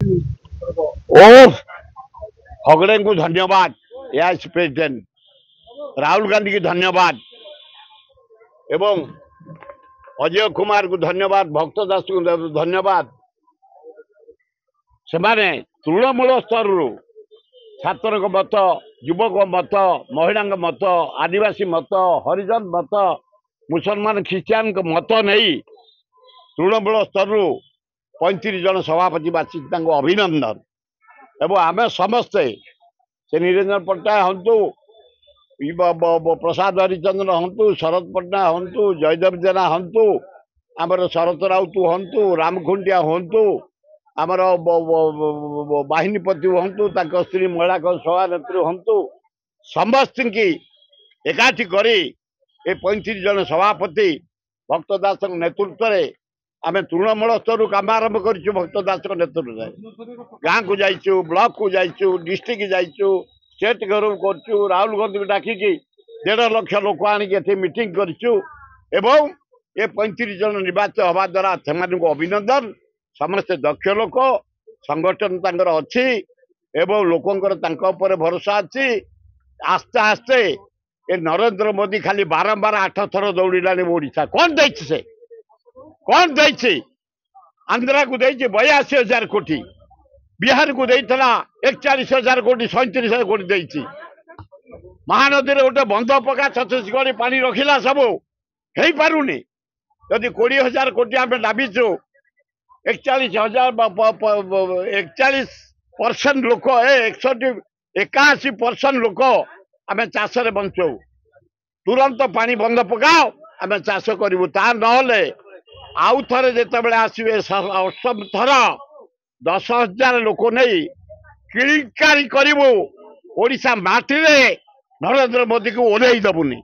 ओ फगड़े को धन्यवाद AIS president Rahul Gandhi की धन्यवाद एवं अजय कुमार को धन्यवाद भक्त दास को धन्यवाद से तृणमूल स्तर छात्र मत युवक मत महिला मत आदिवासी मत हरिजन मत मुसलमान ख्रीस्टियान मत नहीं तृणमूल स्तर 35 जन सभापति बासी अभिनंदन एवं आम समस्ते से निरंजन पट्टनायक हूँ प्रसाद हरिचंद्र हूँ शरद पट्टनायक हूँ जयदेव जेना हूँ आमर शरत राउत हूँ रामखुंडिया हूँ आमर बाहिनीपति हूँ स्त्री महिला सभानेत्री हूँ समस्त की एकाठी करी 35 जन सभापति भक्त दास नेतृत्व आम तृणमूल स्तर काम आरंभ कर भक्त दास नेतृत्व गाँ को जाइचु ब्लॉक को जाइचु डिस्ट्रिक्ट जाइचु स्टेट घर कर राहुल गांधी को डाकिकी 1.5 लाख लोक आनिक मीटिंग करूँ एवं ये 35 जन निर्वाचित हवा द्वारा से अभिनंदन समस्ते दक्ष लोक संगठन तांकर अच्छी एवं लोकंकर भरोसा अच्छी आस्ते आस्ते ये नरेंद्र मोदी खाली बारंबार 8 थर दौड़ा ओडिशा कौन से कौन दे आंध्रा को दे 82,000 कोटी बिहार को देता 41,000 कोटी 37,000 कोटी दे महानदी गोटे बंध पका 36 पानी रखिला सब हो पारुनी जदि 20,000 कोटी आम दाबीचु 41% लोक 81% लोक आम चाष बंचु तुरंत पानी बंध पकाओ आम चाष करूँ ता ना आउ थे जिते आसवे 8म थर 10,000 लोक नहीं किड़कारी करूँ ओडिशा माटी नरेंद्र मोदी को ओह्लई दबुनी।